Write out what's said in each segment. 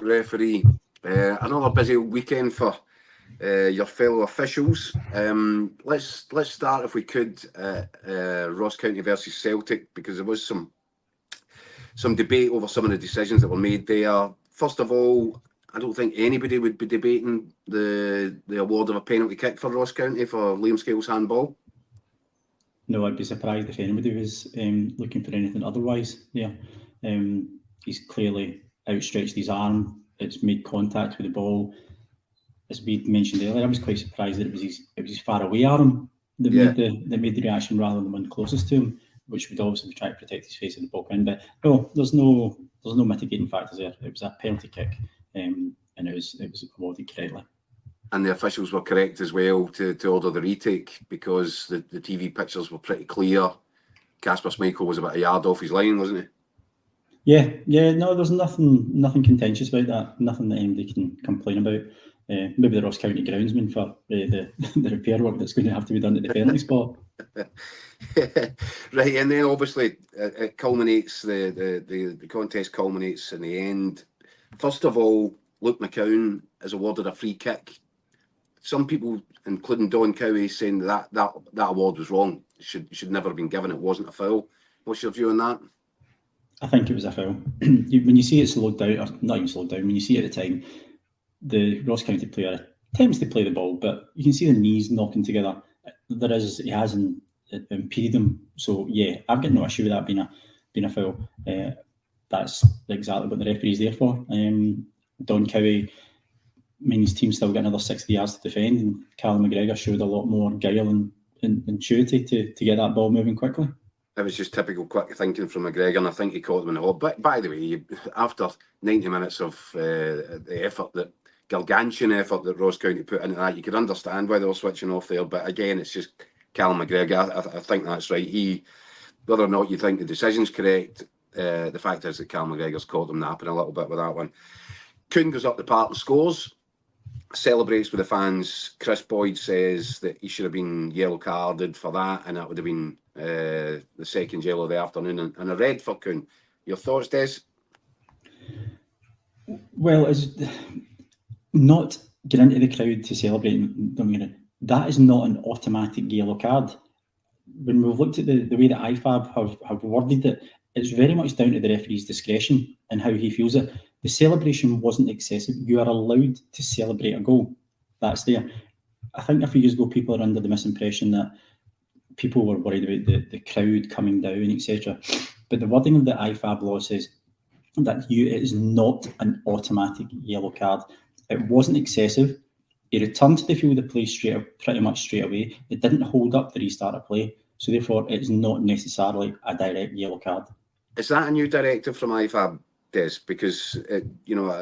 referee. Another busy weekend for your fellow officials. Let's start, if we could, Ross County versus Celtic, because there was some debate over some of the decisions that were made there. First of all, I don't think anybody would be debating the award of a penalty kick for Ross County for Liam Scales' handball. No, I'd be surprised if anybody was looking for anything otherwise there. He's clearly outstretched his arm. It's made contact with the ball. As we mentioned earlier, I was quite surprised that it was his far away arm that made the reaction rather than the one closest to him, which would obviously be trying to protect his face in the ball in. But no, there's no mitigating factors there. It was a penalty kick, and it was awarded correctly. And the officials were correct as well to order the retake, because the TV pictures were pretty clear. Kasper Schmeichel was about a yard off his line, wasn't he? Yeah. No, there's nothing contentious about that. Nothing that anybody can complain about. Maybe the Ross County groundsman for the repair work that's going to have to be done at the penalty spot. Right, and then obviously it culminates. The contest culminates in the end. First of all, Luke McCown is awarded a free kick. Some people, including Don Cowie, saying that award was wrong. It should never have been given. It wasn't a foul. What's your view on that? I think it was a foul. When you see it slowed down, or not even slowed down, when you see it at the time, the Ross County player attempts to play the ball, but you can see the knees knocking together. He hasn't impeded him. So yeah, I've got no issue with that being a foul. That's exactly what the referee's there for. Don Cowie, his team still got another 60 yards to defend, and Callum McGregor showed a lot more guile and intuitive to get that ball moving quickly. It was just typical quick thinking from McGregor, and I think he caught him in the hole. But by the way, after 90 minutes of the effort, that gargantuan effort that Ross County put into that, you could understand why they were switching off there. But again, it's just Callum McGregor. I think that's right. Whether or not you think the decision's correct, the fact is that Callum McGregor's caught him napping a little bit with that one. Kuhn goes up the park and scores. Celebrates with the fans. Chris Boyd says that he should have been yellow carded for that, and that would have been the second yellow of the afternoon, and a red for Kuhn. Your thoughts, Des? Well, it's not get into the crowd to celebrate. That is not an automatic yellow card. When we've looked at the way that IFAB have worded it, it's very much down to the referee's discretion and how he feels it. The celebration wasn't excessive. You are allowed to celebrate a goal. That's there. I think a few years ago, people are under the misimpression that people were worried about the crowd coming down, etc. But the wording of the IFAB law says that it is not an automatic yellow card. It wasn't excessive. He returned to the field of play pretty much straight away. It didn't hold up the restart of play. So therefore, it's not necessarily a direct yellow card. Is that a new directive from IFAB, Des? Because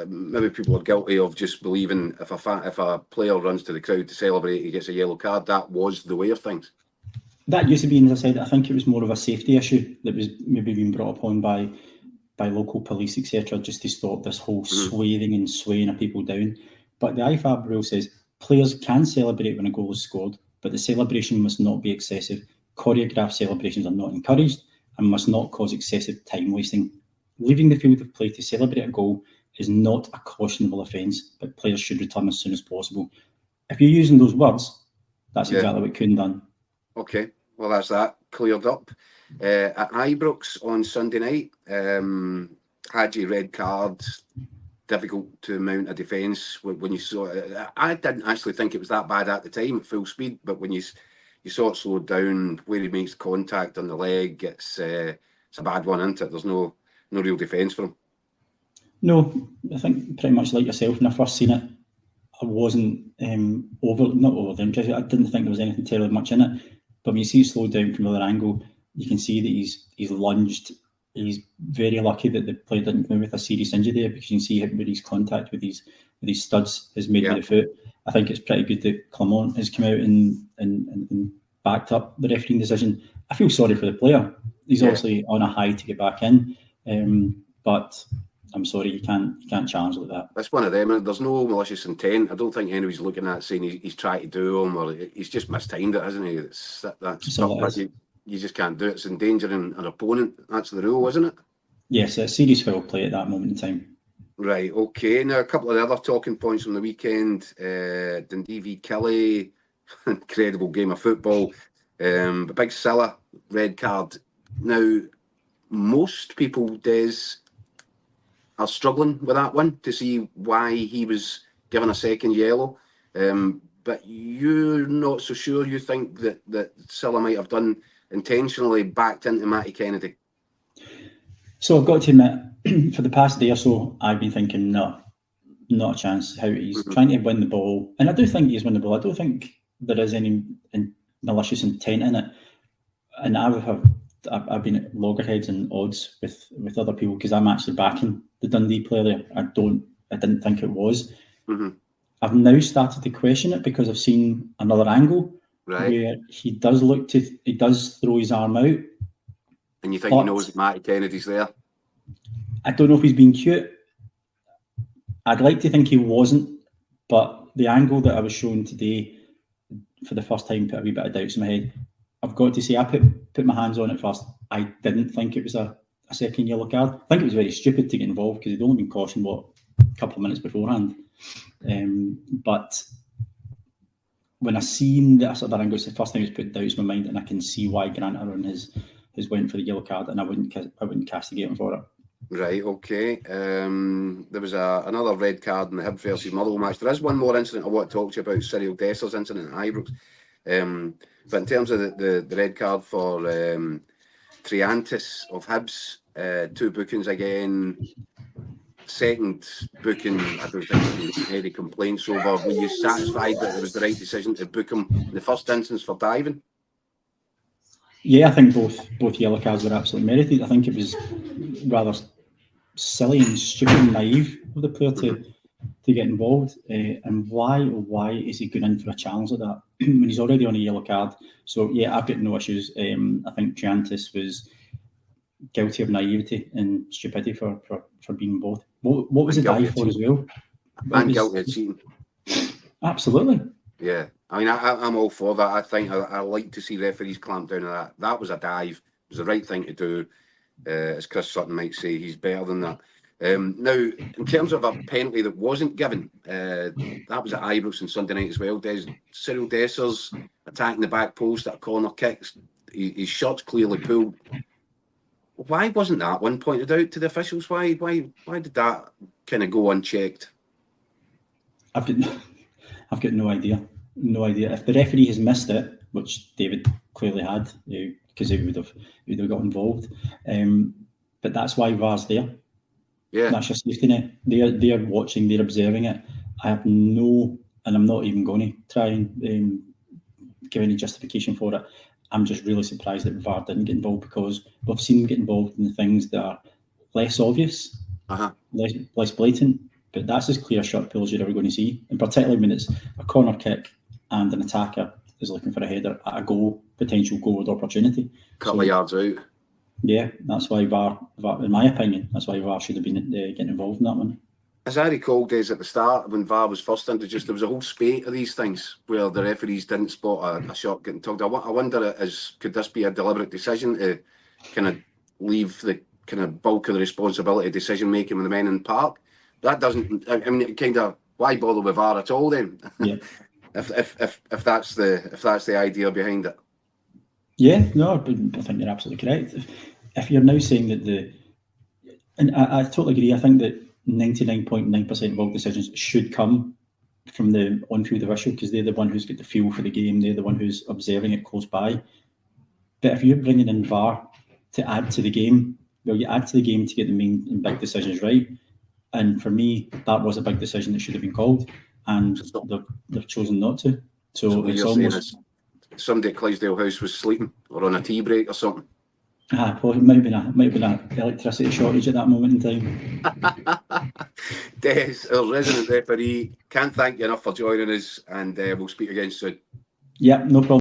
maybe people are guilty of just believing if a player runs to the crowd to celebrate, he gets a yellow card. That was the way of things. That used to be, as I said, I think it was more of a safety issue that was maybe being brought upon by local police, etc., just to stop this whole swathing and swaying of people down. But the IFAB rule says players can celebrate when a goal is scored, but the celebration must not be excessive. Choreographed celebrations are not encouraged and must not cause excessive time wasting. Leaving the field of play to celebrate a goal is not a cautionable offence, but players should return as soon as possible. If you're using those words, that's exactly what Kuhn done. Okay, well, that's that cleared up. At Ibrox on Sunday night, Hadji red card, difficult to mount a defence when you saw it. I didn't actually think it was that bad at the time at full speed, but when you saw it slowed down, where he makes contact on the leg, it's a bad one, isn't it? There's no real defence for him. No, I think pretty much like yourself, when I first seen it, I wasn't not over the interest. I didn't think there was anything terribly much in it. But when you see it slowed down from another angle, you can see that he's lunged. He's very lucky that the player didn't come in with a serious injury there, because you can see where his contact with his studs has made with the foot. I think it's pretty good that Clement has come out and backed up the refereeing decision. I feel sorry for the player. He's obviously on a high to get back in, but I'm sorry, you can't challenge like that. That's one of them. There's no malicious intent. I don't think anybody's looking at it saying he's trying to do him, or he's just mistimed it, hasn't he? That's stuff you just can't do it. It's endangering an opponent. That's the rule, isn't it? Yes, a serious foul play at that moment in time. Right, okay. Now, a couple of the other talking points from the weekend. Dundee v Kelly, incredible game of football. But Big Silla, red card. Now, most people, Des, are struggling with that one to see why he was given a second yellow. But you're not so sure. You think that Silla might have done intentionally backed into Matty Kennedy. So I've got to admit, for the past day or so, I've been thinking, no, not a chance. How he's trying to win the ball, and I do think he's won the ball. I don't think there is any malicious intent in it. And I've been at loggerheads and odds with other people because I'm actually backing the Dundee player there. I didn't think it was. I've now started to question it because I've seen another angle where he does throw his arm out. And you think he knows that Matty Kennedy's there? I don't know if he's being cute. I'd like to think he wasn't, but the angle that I was shown today for the first time put a wee bit of doubts in my head. I've got to say, I put my hands on it first. I didn't think it was a second yellow card. I think it was very stupid to get involved because he'd only been cautioned, a couple of minutes beforehand. But when I seen that sort of angle, it's the first time it's put doubts in my mind, and I can see why Grant Irwin has went for the yellow card, and I wouldn't castigate him for it. Right, okay. There was another red card in the Hib versus Motherwell match. There is one more incident I want to talk to you about, Cyril Dessers' incident at Ibrox. But in terms of the red card for Triantis of Hibs, 2 bookings again. Second booking, I don't think there's any complaints over. Were you satisfied that it was the right decision to book him in the first instance for diving? Yeah, I think both yellow cards were absolutely merited. I think it was rather silly and stupid and naive of the player to get involved. And why is he going in for a challenge like that when he's already on a yellow card? So yeah, I've got no issues. I think Triantis was guilty of naivety and stupidity for being involved. What was the dive for as well? And guilty of cheating. Absolutely. Yeah, I mean, I'm all for that. I think I like to see referees clamp down on that. That was a dive. It was the right thing to do. As Chris Sutton might say, he's better than that. Now, in terms of a penalty that wasn't given, that was at Ibrox on Sunday night as well. Cyril Dessers attacking the back post at a corner kick. His shot's clearly pulled. Why wasn't that one pointed out to the officials? Why did that kind of go unchecked? I've got no idea. No idea. If the referee has missed it, which David clearly had, because he would have got involved. But that's why VAR's there. Yeah, that's your safety net. They're watching. They're observing it. I have no, and I'm not even going to try and give any justification for it. I'm just really surprised that VAR didn't get involved because we've seen them get involved in the things that are less obvious, less blatant. But that's as clear a shot pull as you're ever going to see, and particularly when it's a corner kick and an attacker is looking for a header at a potential goal with opportunity. Couple of yards out. Yeah, that's why VAR, in my opinion, that's why VAR should have been getting involved in that one. As I recall, Des, at the start, when VAR was first introduced, there was a whole spate of these things where the referees didn't spot a shot getting tugged. I wonder, could this be a deliberate decision to kind of leave the kind of bulk of the responsibility of decision-making with the men in the park? That doesn't, I mean, kind of, why bother with VAR at all then? Yeah. if that's the idea behind it. Yeah, no, I think you're absolutely correct. If you're now saying that and I totally agree, I think that 99.9% of all decisions should come from the on-field official because they're the one who's got the feel for the game, they're the one who's observing it close by. But if you're bringing in VAR to add to the game, well, you add to the game to get the main and big decisions right. And for me, that was a big decision that should have been called, and they've chosen not to. So it's almost somebody at Clydesdale House was sleeping or on a tea break or something. It might have been an electricity shortage at that moment in time. Des, our resident referee, can't thank you enough for joining us, and we'll speak again soon. Yeah, no problem.